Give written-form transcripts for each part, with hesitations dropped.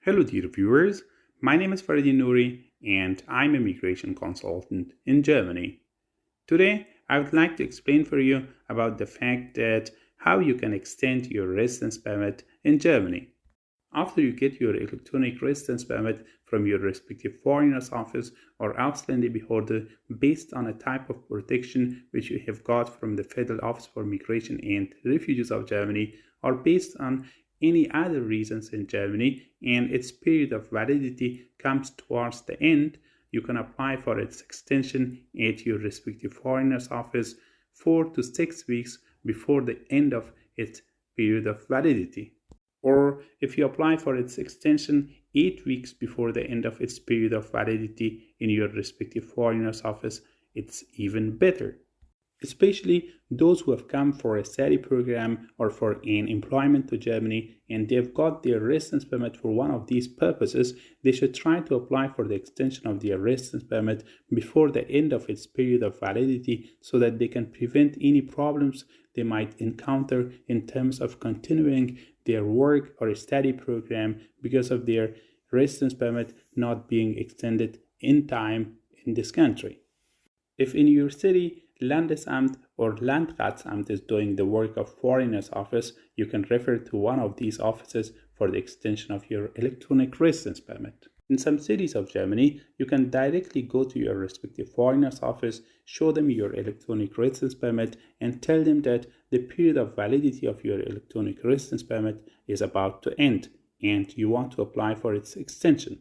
Hello dear viewers, my name is Farid Nouri and I'm a migration consultant in Germany. Today I would like to explain for you about the fact that how you can extend your residence permit in Germany. After you get your electronic residence permit from your respective foreigner's office or Ausländerbehörde based on a type of protection which you have got from the Federal Office for Migration and Refugees of Germany or based on any other reasons in Germany and its period of validity comes towards the end, you can apply for its extension at your respective foreigner's office 4 to 6 weeks before the end of its period of validity. Or if you apply for its extension 8 weeks before the end of its period of validity in your respective foreigner's office, it's even better. Especially those who have come for a study program or for an employment to Germany and they've got their residence permit for one of these purposes, they should try to apply for the extension of their residence permit before the end of its period of validity so that they can prevent any problems they might encounter in terms of continuing their work or study program because of their residence permit not being extended in time in this country. If in your city Landesamt or Landratsamt is doing the work of foreigner's office, you can refer to one of these offices for the extension of your electronic residence permit. In some cities of Germany, you can directly go to your respective foreigner's office, show them your electronic residence permit, and tell them that the period of validity of your electronic residence permit is about to end and you want to apply for its extension.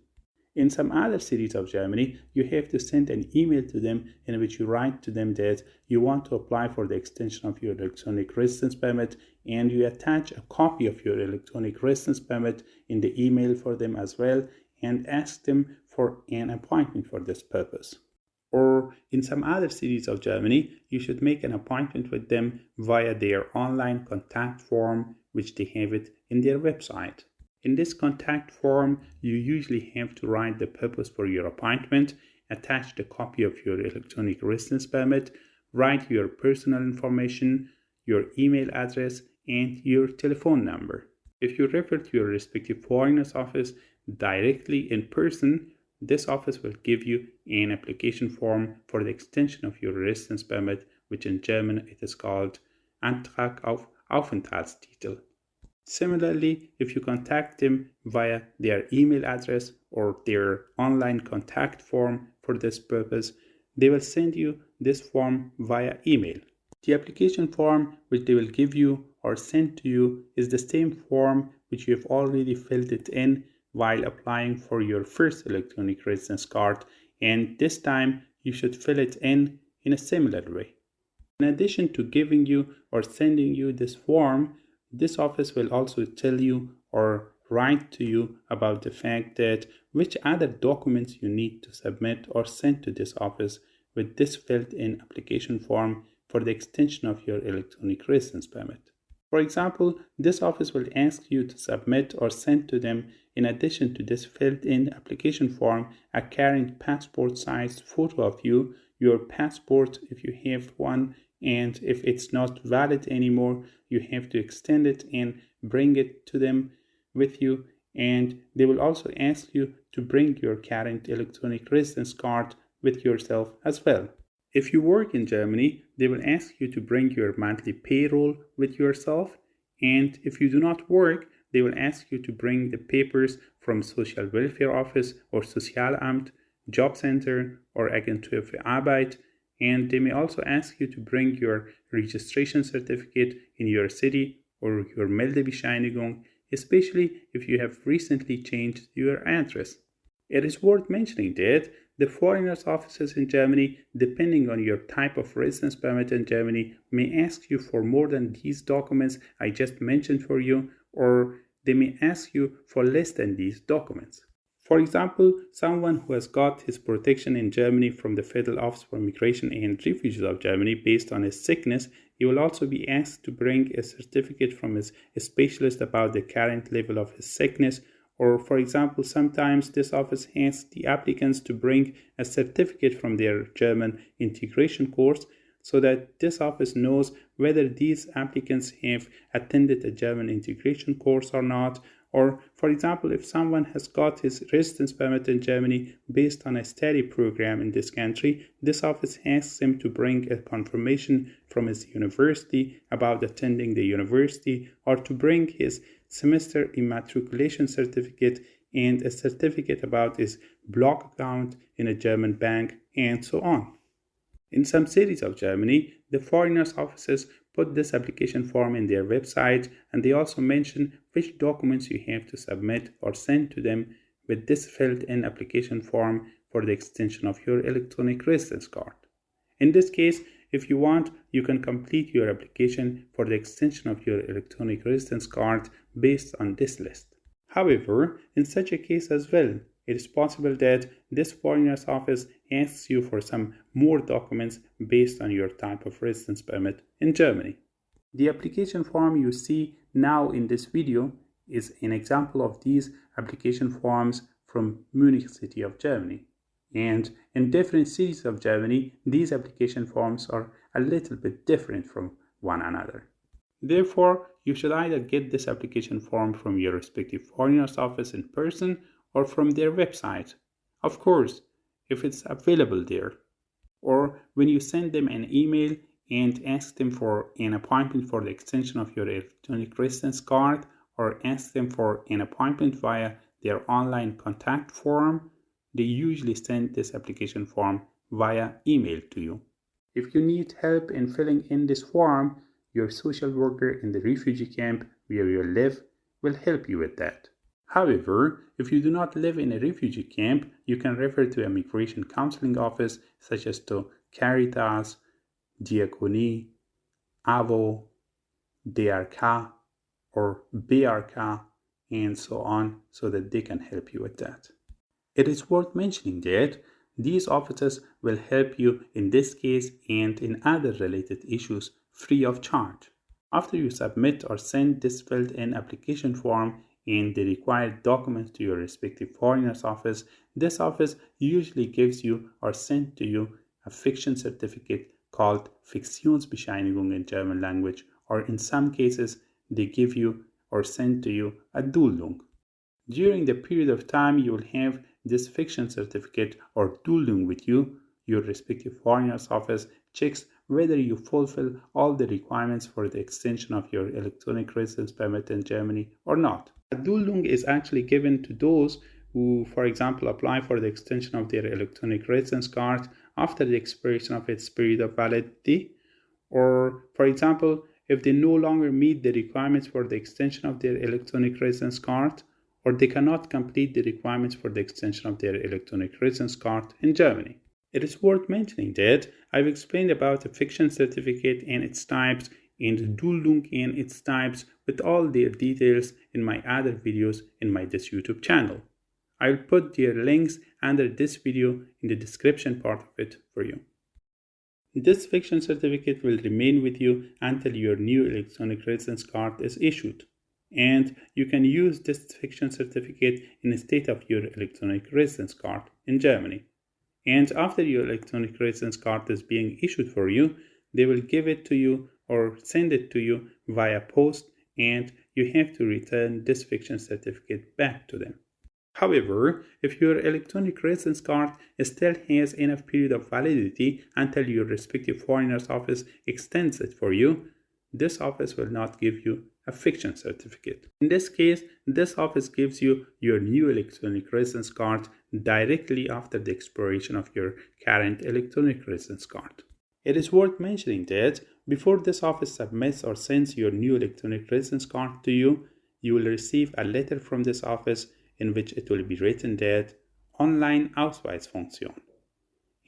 In some other cities of Germany, you have to send an email to them in which you write to them that you want to apply for the extension of your electronic residence permit and you attach a copy of your electronic residence permit in the email for them as well and ask them for an appointment for this purpose. Or in some other cities of Germany, you should make an appointment with them via their online contact form, which they have it in their website. In this contact form, you usually have to write the purpose for your appointment, attach the copy of your electronic residence permit, write your personal information, your email address, and your telephone number. If you refer to your respective foreigner's office directly in person, this office will give you an application form for the extension of your residence permit, which in German it is called Antrag auf Aufenthaltstitel. Similarly, if you contact them via their email address or their online contact form for this purpose, they will send you this form via email. The application form which they will give you or send to you is the same form which you have already filled it in while applying for your first electronic residence card, and this time you should fill it in a similar way. In addition to giving you or sending you this form, this office will also tell you or write to you about the fact that which other documents you need to submit or send to this office with this filled-in application form for the extension of your electronic residence permit. For example, this office will ask you to submit or send to them, in addition to this filled-in application form, a current passport-sized photo of you, your passport if you have one, and if it's not valid anymore, you have to extend it and bring it to them with you. And they will also ask you to bring your current electronic residence card with yourself as well. If you work in Germany, they will ask you to bring your monthly payroll with yourself. And if you do not work, they will ask you to bring the papers from Social Welfare Office or Sozialamt, Jobcenter or Agentur für Arbeit. And they may also ask you to bring your registration certificate in your city or your Meldebescheinigung, especially if you have recently changed your address. It is worth mentioning that the foreigners' offices in Germany, depending on your type of residence permit in Germany, may ask you for more than these documents I just mentioned for you, or they may ask you for less than these documents. For example, someone who has got his protection in Germany from the Federal Office for Migration and Refugees of Germany based on his sickness, he will also be asked to bring a certificate from his specialist about the current level of his sickness. Or, for example, sometimes this office asks the applicants to bring a certificate from their German integration course so that this office knows whether these applicants have attended a German integration course or not, Or, for example, if someone has got his residence permit in Germany based on a study program in this country, this office asks him to bring a confirmation from his university about attending the university, or to bring his semester immatriculation certificate and a certificate about his block account in a German bank, and so on. In some cities of Germany, the foreigners' offices put this application form in their website, and they also mention which documents you have to submit or send to them with this filled-in application form for the extension of your electronic residence card. In this case, if you want, you can complete your application for the extension of your electronic residence card based on this list. However, in such a case as well, it is possible that this foreigner's office asks you for some more documents based on your type of residence permit in Germany. The application form you see now in this video is an example of these application forms from Munich city of Germany. And in different cities of Germany, these application forms are a little bit different from one another. Therefore, you should either get this application form from your respective foreigner's office in person or from their website, of course, if it's available there. Or when you send them an email and ask them for an appointment for the extension of your electronic residence card, or ask them for an appointment via their online contact form, they usually send this application form via email to you. If you need help in filling in this form, your social worker in the refugee camp where you live will help you with that. However, if you do not live in a refugee camp, you can refer to a migration counseling office such as to Caritas, Diakonie, AWO, DRK, or BRK, and so on, so that they can help you with that. It is worth mentioning that these offices will help you in this case and in other related issues free of charge. After you submit or send this filled-in application form and the required documents to your respective foreigner's office, this office usually gives you or sends to you a fiction certificate called Fiktionsbescheinigung in German language, or in some cases they give you or send to you a Duldung. During the period of time you will have this fiction certificate or Duldung with you, your respective foreigner's office checks whether you fulfill all the requirements for the extension of your electronic residence permit in Germany or not. A Duldung is actually given to those who, for example, apply for the extension of their electronic residence card after the expiration of its period of validity, or, for example, if they no longer meet the requirements for the extension of their electronic residence card, or they cannot complete the requirements for the extension of their electronic residence card in Germany. It is worth mentioning that I've explained about the fiction certificate and its types and Duldung and its types with all their details in my other videos in this YouTube channel. I will put their links under this video in the description part of it for you. This fiction certificate will remain with you until your new electronic residence card is issued, and you can use this fiction certificate instead of your electronic residence card in Germany. And after your electronic residence card is being issued for you, they will give it to you or send it to you via post, and you have to return this fiction certificate back to them. However, if your electronic residence card still has enough period of validity until your respective foreigner's office extends it for you, this office will not give you a fiction certificate. In this case, this office gives you your new electronic residence card directly after the expiration of your current electronic residence card. It is worth mentioning that before this office submits or sends your new electronic residence card to you, you will receive a letter from this office in which it will be written that Online-Ausweisfunktion.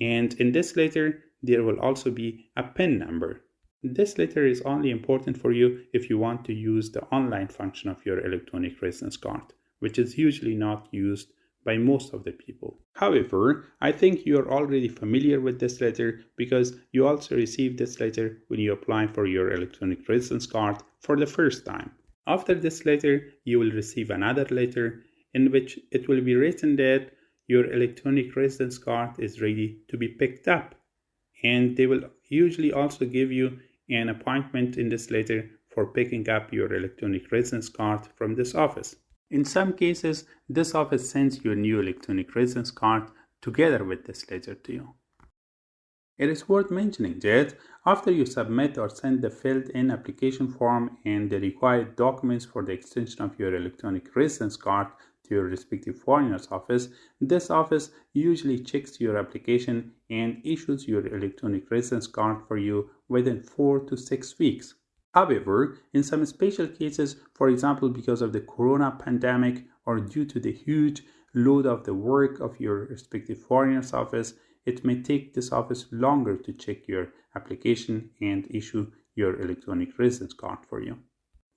And in this letter, there will also be a PIN number. This letter is only important for you if you want to use the online function of your electronic residence card, which is usually not used by most of the people. However, I think you are already familiar with this letter because you also received this letter when you apply for your electronic residence card for the first time. After this letter, you will receive another letter in which it will be written that your electronic residence card is ready to be picked up, and they will usually also give you an appointment in this letter for picking up your electronic residence card from this office. In some cases, this office sends you a new electronic residence card together with this letter to you. It is worth mentioning that after you submit or send the filled-in application form and the required documents for the extension of your electronic residence card to your respective foreigner's office, this office usually checks your application and issues your electronic residence card for you within 4 to 6 weeks. However, in some special cases, for example because of the corona pandemic or due to the huge load of the work of your respective foreigner's office, it may take this office longer to check your application and issue your electronic residence card for you.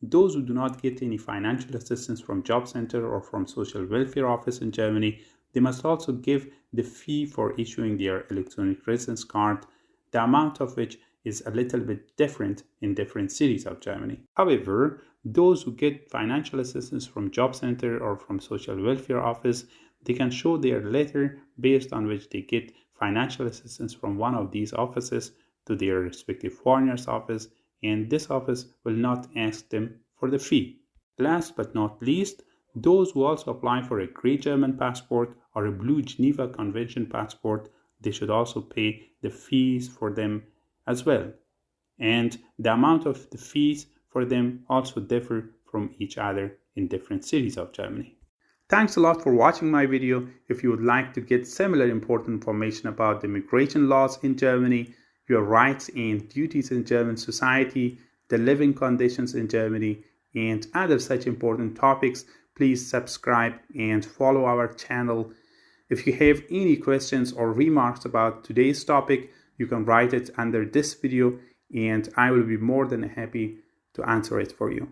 Those who do not get any financial assistance from Jobcenter or from Social Welfare Office in Germany, they must also give the fee for issuing their electronic residence card, the amount of which is a little bit different in different cities of Germany. However, those who get financial assistance from Jobcenter or from Social Welfare Office, they can show their letter based on which they get financial assistance from one of these offices to their respective foreigner's office, and this office will not ask them for the fee. Last but not least, those who also apply for a Grey German passport or a Blue Geneva Convention passport, they should also pay the fees for them as well. And the amount of the fees for them also differ from each other in different cities of Germany. Thanks a lot for watching my video. If you would like to get similar important information about the immigration laws in Germany, your rights and duties in German society, the living conditions in Germany, and other such important topics, please subscribe and follow our channel. If you have any questions or remarks about today's topic, you can write it under this video and I will be more than happy to answer it for you.